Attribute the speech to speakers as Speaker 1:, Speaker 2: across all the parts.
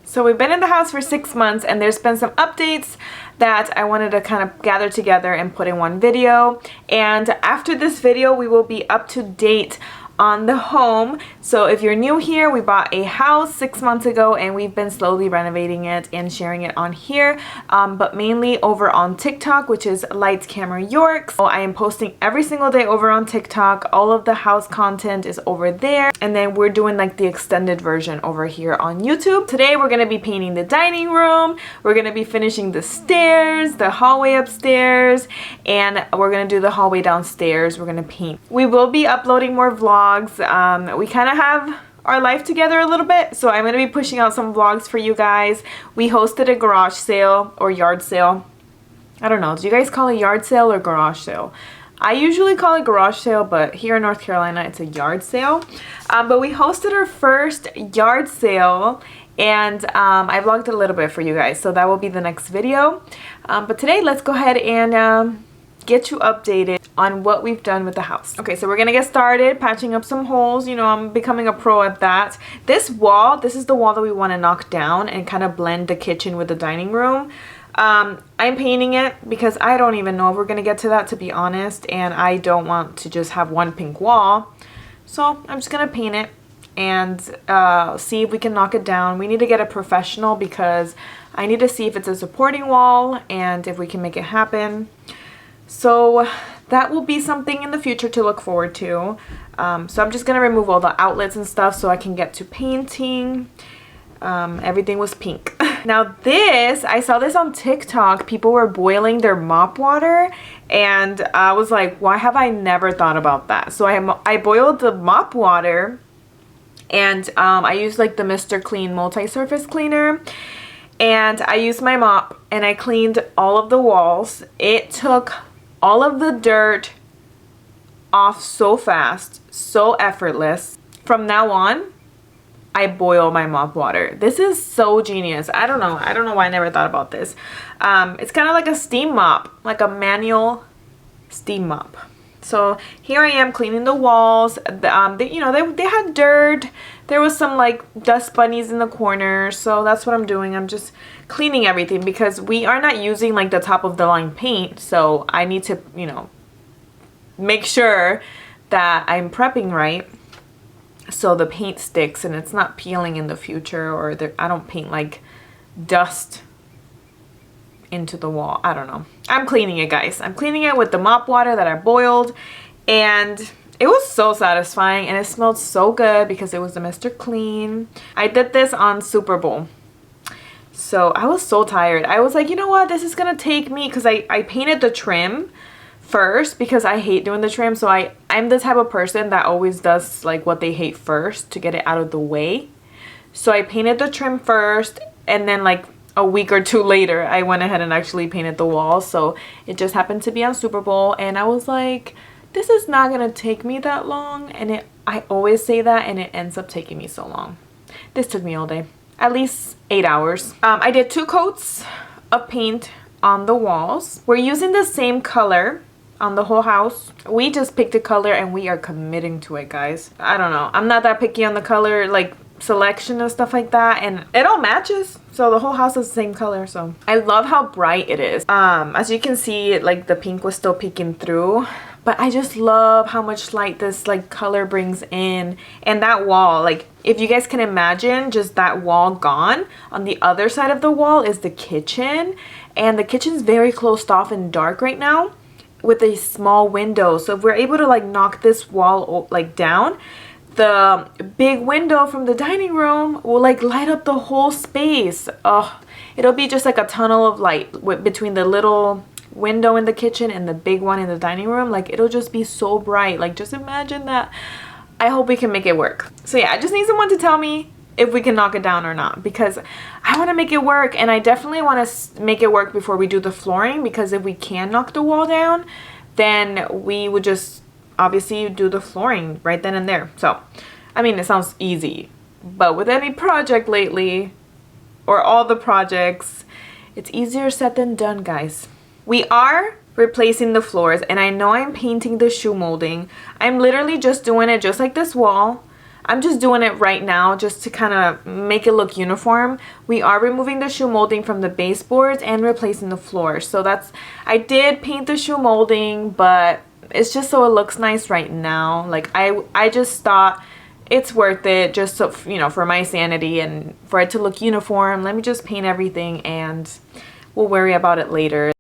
Speaker 1: So we've been in the house for 6 months and there's been some updates that I wanted to kind of gather together and put in one video. And after this video, we will be up to date on the home. So if you're new here, we bought a house 6 months ago and we've been slowly renovating it and sharing it on here, but mainly over on TikTok, which is LightsCameraYorks. So I am posting every single day over on TikTok. All of the house content is over there, and then we're doing like the extended version over here on YouTube. Today we're going to be painting the dining room, we're going to be finishing the stairs, the hallway upstairs, and we're going to do the hallway downstairs. We're going to paint. We will be uploading more vlogs. We kind of have our life together a little bit, so I'm going to be pushing out some vlogs for you guys. We hosted a garage sale or yard sale. I don't know, do you guys call it yard sale or garage sale? I usually call it garage sale, but here in North Carolina it's a yard sale. But we hosted our first yard sale, and I vlogged a little bit for you guys, so that will be the next video. But today let's go ahead and get you updated on what we've done with the house. Okay, so we're gonna get started patching up some holes. You know, I'm becoming a pro at that. This wall, this is the wall that we want to knock down and kind of blend the kitchen with the dining room. I'm painting it because I don't even know if we're gonna get to that, to be honest, and I don't want to just have one pink wall. So I'm just gonna paint it and see if we can knock it down. We need to get a professional because I need to see if it's a supporting wall and if we can make it happen. So that will be something in the future to look forward to. So I'm just going to remove all the outlets and stuff so I can get to painting. Everything was pink. Now this, I saw this on TikTok. People were boiling their mop water and I was like, why have I never thought about that? So I boiled the mop water and I used like the Mr. Clean multi-surface cleaner. And I used my mop and I cleaned all of the walls. It took all of the dirt off so fast, so effortless. From now on, I boil my mop water. This is so genius. I don't know why I never thought about this. It's kind of like a steam mop, like a manual steam mop. So here I am cleaning the walls. You know, they had dirt. There was some like dust bunnies in the corner. So that's what I'm doing. I'm just cleaning everything because we are not using like the top of the line paint. So I need to, you know, make sure that I'm prepping right so the paint sticks and it's not peeling in the future, or I don't paint like dust into the wall. I don't know. I'm cleaning it, guys. I'm cleaning it with the mop water that I boiled, and it was so satisfying and it smelled so good because it was the Mr. Clean. I did this on Super Bowl. So I was so tired. I was like, you know what? This is gonna take me, because I painted the trim first because I hate doing the trim. So I'm the type of person that always does like what they hate first to get it out of the way. So I painted the trim first, and then like a week or two later I went ahead and actually painted the walls. So it just happened to be on Super Bowl, and I was like, this is not gonna take me that long. And I always say that and it ends up taking me so long. This took me all day, at least 8 hours. I did 2 coats of paint on the walls. We're using the same color on the whole house. We just picked a color and we are committing to it, guys. I don't know, I'm not that picky on the color like selection and stuff like that, and it all matches, so the whole house is the same color. So I love how bright it is. As you can see, like the pink was still peeking through, but I just love how much light this like color brings in. And that wall, like if you guys can imagine just that wall gone, on the other side of the wall is the kitchen, and the kitchen's very closed off and dark right now with a small window. So if we're able to like knock this wall like down, the big window from the dining room will like light up the whole space. Oh, it'll be just like a tunnel of light between the little window in the kitchen and the big one in the dining room. Like it'll just be so bright. Like just imagine that. I hope we can make it work. So yeah, I just need someone to tell me if we can knock it down or not, because I want to make it work, and I definitely want to make it work before we do the flooring, because if we can knock the wall down, then we would just obviously do the flooring right then and there. So I mean, it sounds easy, but with any project lately, or all the projects, it's easier said than done, guys. We are replacing the floors, and I know I'm painting the shoe molding. I'm literally just doing it just like this wall. I'm just doing it right now just to kind of make it look uniform. We are removing the shoe molding from the baseboards and replacing the floor. So that's, I did paint the shoe molding, but it's just so it looks nice right now. Like I just thought it's worth it, just so, you know, for my sanity and for it to look uniform. Let me just paint everything and we'll worry about it later.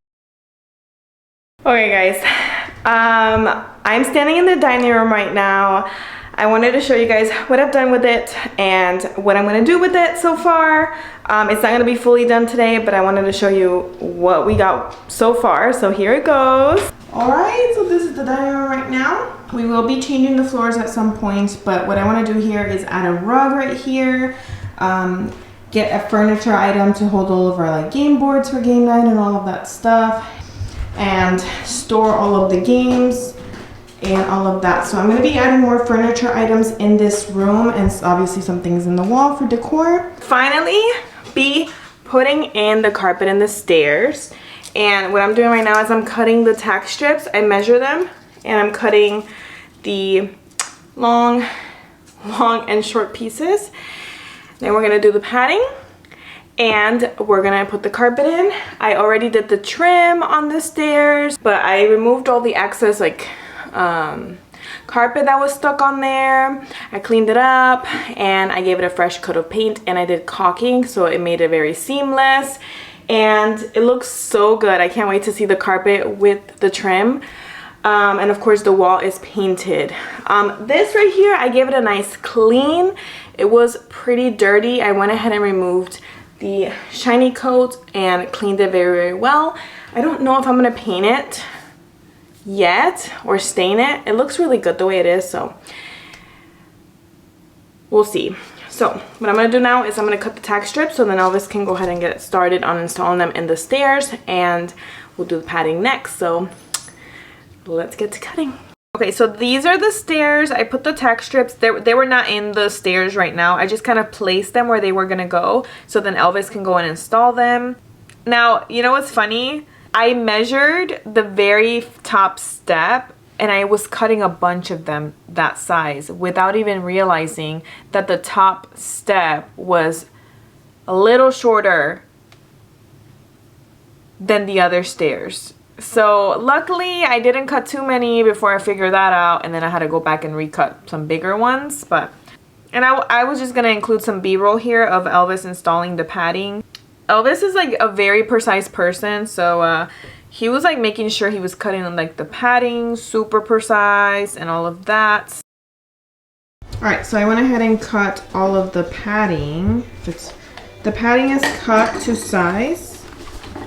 Speaker 1: Okay guys, I'm standing in the dining room right now. I wanted to show you guys what I've done with it and what I'm going to do with it so far. It's not going to be fully done today, but I wanted to show you what we got so far. So here it goes. Alright, so this is the dining room right now. We will be changing the floors at some point, but what I want to do here is add a rug right here. Get a furniture item to hold all of our like game boards for game night and all of that stuff. And store all of the games and all of that. So I'm going to be adding more furniture items in this room and obviously some things in the wall for decor. Finally, be putting in the carpet and the stairs. And what I'm doing right now is I'm cutting the tack strips. I measure them and I'm cutting the long and short pieces. Then we're going to do the padding. And we're gonna put the carpet in. I already did the trim on the stairs, but I removed all the excess like carpet that was stuck on there. I cleaned it up and I gave it a fresh coat of paint and I did caulking, so it made it very seamless and it looks so good. I can't wait to see the carpet with the trim. And of course the wall is painted. This right here, I gave it a nice clean. It was pretty dirty. I went ahead and removed the shiny coat and cleaned it very, very well. I don't know if I'm gonna paint it yet or stain it. It looks really good the way it is, so we'll see. So what I'm gonna do now is I'm gonna cut the tack strips so then Elvis can go ahead and get started on installing them in the stairs, and we'll do the padding next. So let's get to cutting. Okay, so these are the stairs. I put the tack strips. They were not in the stairs right now. I just kind of placed them where they were gonna go so then Elvis can go and install them. Now, you know what's funny? I measured the very top step and I was cutting a bunch of them that size without even realizing that the top step was a little shorter than the other stairs. So luckily I didn't cut too many before I figured that out, and then I had to go back and recut some bigger ones. But and I was just gonna include some b-roll here of Elvis installing the padding. Elvis is like a very precise person, so he was like making sure he was cutting like the padding super precise and all of that. Alright, so I went ahead and cut all of the padding. The padding is cut to size.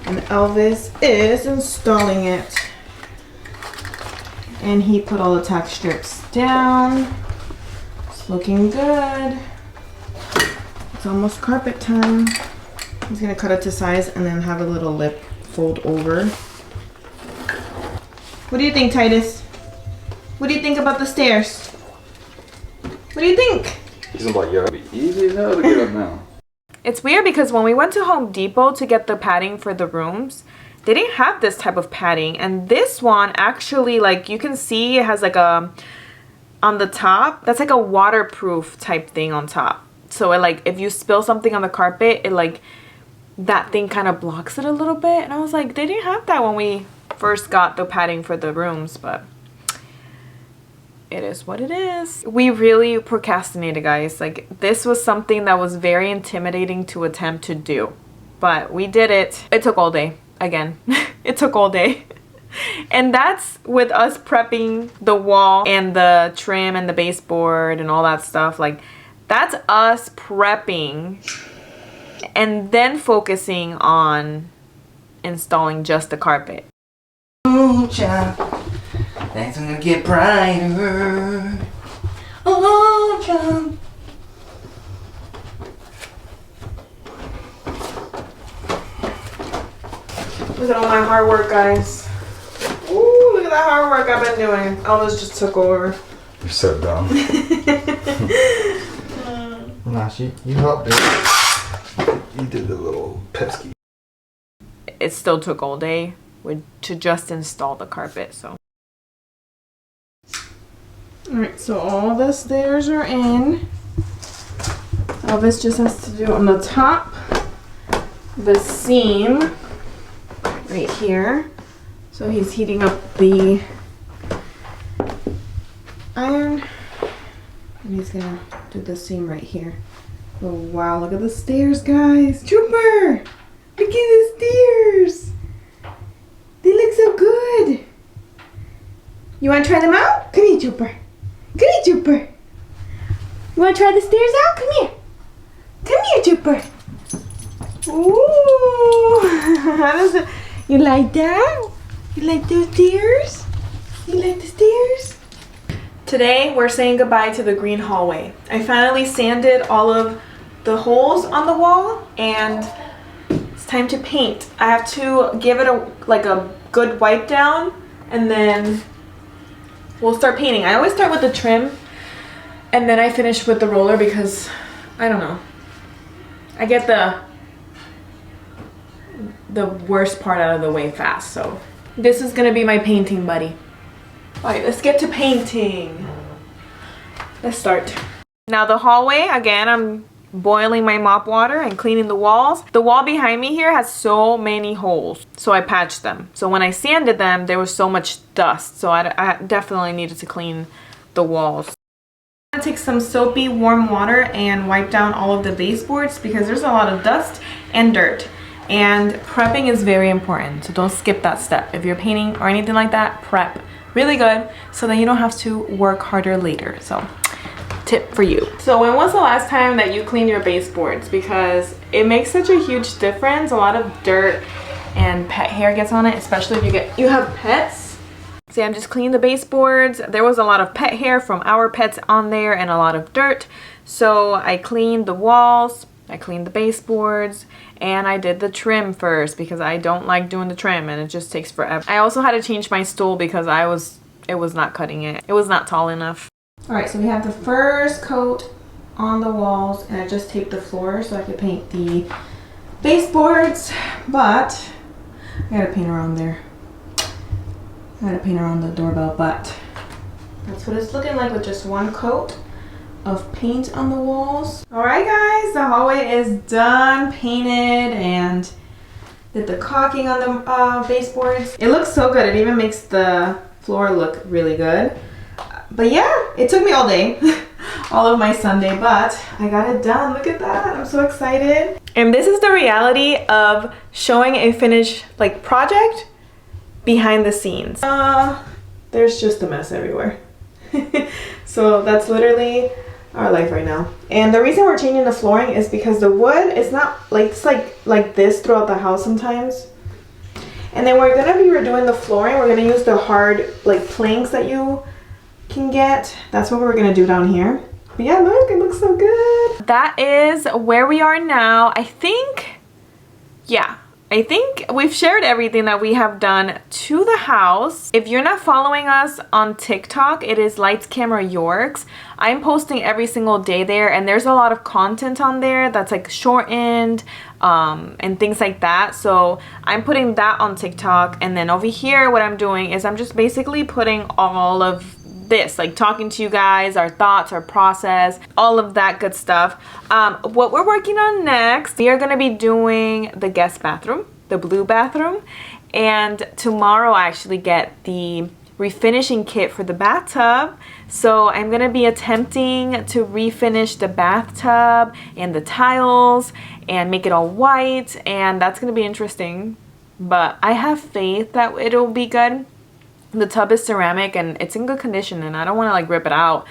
Speaker 1: And Elvis is installing it. And he put all the tack strips down. It's looking good. It's almost carpet time. He's gonna cut it to size and then have a little lip fold over. What do you think, Titus? What do you think about the stairs? What do you think?
Speaker 2: He's like, yeah, it'll be easy as hell to get up now.
Speaker 1: It's weird because when we went to Home Depot to get the padding for the rooms, they didn't have this type of padding. And this one actually, like, you can see it has like a, on the top, that's like a waterproof type thing on top. So it like, if you spill something on the carpet, it like, that thing kind of blocks it a little bit. And I was like, they didn't have that when we first got the padding for the rooms, but it is what it is. We really procrastinated, guys. Like, this was something that was very intimidating to attempt to do, but we did it. It took all day. Again, it took all day. And that's with us prepping the wall and the trim and the baseboard and all that stuff. Like, that's us prepping and then focusing on installing just the carpet.
Speaker 3: Oh, child. Things are gonna get brighter. Oh, child.
Speaker 1: Look at all my hard work, guys. Ooh, look at that hard work I've been doing. Elvis just took over.
Speaker 2: You're so dumb.
Speaker 3: Nah, you helped it.
Speaker 2: You did the little pesky.
Speaker 1: It still took all day to just install the carpet, so. Alright, so all the stairs are in. Elvis just has to do on the top, the seam right here. So he's heating up the iron and he's gonna do the seam right here. Oh wow, look at the stairs, guys. Trooper! Look at the stairs! They look so good! You wanna try them out? Come here, Trooper. Come here, Trooper. You wanna try the stairs out? Come here. Come here, Trooper. Ooh! How does it? You like that? You like those stairs? You like the stairs? Today we're saying goodbye to the green hallway. I finally sanded all of the holes on the wall and it's time to paint. I have to give it a good wipe down and then we'll start painting. I always start with the trim and then I finish with the roller because I don't know. I get the worst part out of the way fast. So this is gonna be my painting buddy. All right, let's get to painting. Let's start. Now the hallway, again, I'm boiling my mop water and cleaning the walls. The wall behind me here has so many holes, so I patched them. So when I sanded them, there was so much dust, so I definitely needed to clean the walls. I'm gonna take some soapy warm water and wipe down all of the baseboards because there's a lot of dust and dirt. And prepping is very important, so don't skip that step. If you're painting or anything like that, prep really good so that you don't have to work harder later. So tip for you. So when was the last time that you cleaned your baseboards? Because it makes such a huge difference. A lot of dirt and pet hair gets on it, especially if you have pets. See, I'm just cleaning the baseboards. There was a lot of pet hair from our pets on there and a lot of dirt. So I cleaned the walls, I cleaned the baseboards, and I did the trim first because I don't like doing the trim and it just takes forever. I also had to change my stool because it was not cutting it. It was not tall enough. All right, so we have the first coat on the walls and I just taped the floor so I could paint the baseboards, but I gotta paint around there. I gotta paint around the doorbell, but that's what it's looking like with just one coat of paint on the walls. All right, guys, the hallway is done, painted, and did the caulking on the baseboards. It looks so good. It even makes the floor look really good. But yeah, it took me all day, all of my Sunday, but I got it done. Look at that. I'm so excited. And this is the reality of showing a finished project behind the scenes. There's just a mess everywhere. So that's literally our life right now. And the reason we're changing the flooring is because the wood is not it's like this throughout the house sometimes. And then we're gonna be redoing the flooring. We're gonna use the hard planks that you can get. That's what we're gonna do down here. But yeah, look, it looks so good. That is where we are now. I think we've shared everything that we have done to the house. If you're not following us on TikTok, it is LightsCameraYorks. I'm posting every single day there and there's a lot of content on there that's shortened and things like that. So I'm putting that on TikTok, and then over here what I'm doing is I'm just basically putting all of this, talking to you guys, our thoughts, our process, all of that good stuff. What we're working on next, we are going to be doing the guest bathroom, the blue bathroom, and tomorrow I actually get the refinishing kit for the bathtub. So I'm going to be attempting to refinish the bathtub and the tiles and make it all white, and that's going to be interesting, but I have faith that it'll be good. The tub is ceramic and it's in good condition and I don't want to rip it out.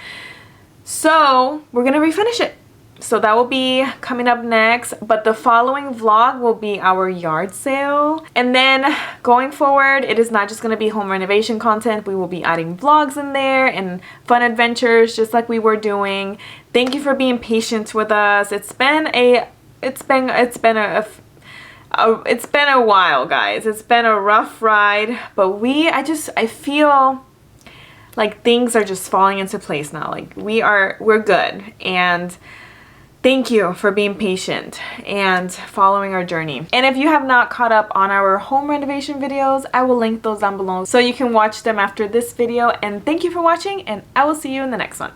Speaker 1: So we're going to refinish it. So that will be coming up next. But the following vlog will be our yard sale. And then going forward, it is not just going to be home renovation content. We will be adding vlogs in there and fun adventures just like we were doing. Thank you for being patient with us. It's been a while, guys. It's been a rough ride, but I feel like things are just falling into place now. We're good, and Thank you for being patient and following our journey. And if you have not caught up on our home renovation videos, I will link those down below so you can watch them after this video. And thank you for watching, and I will see you in the next one.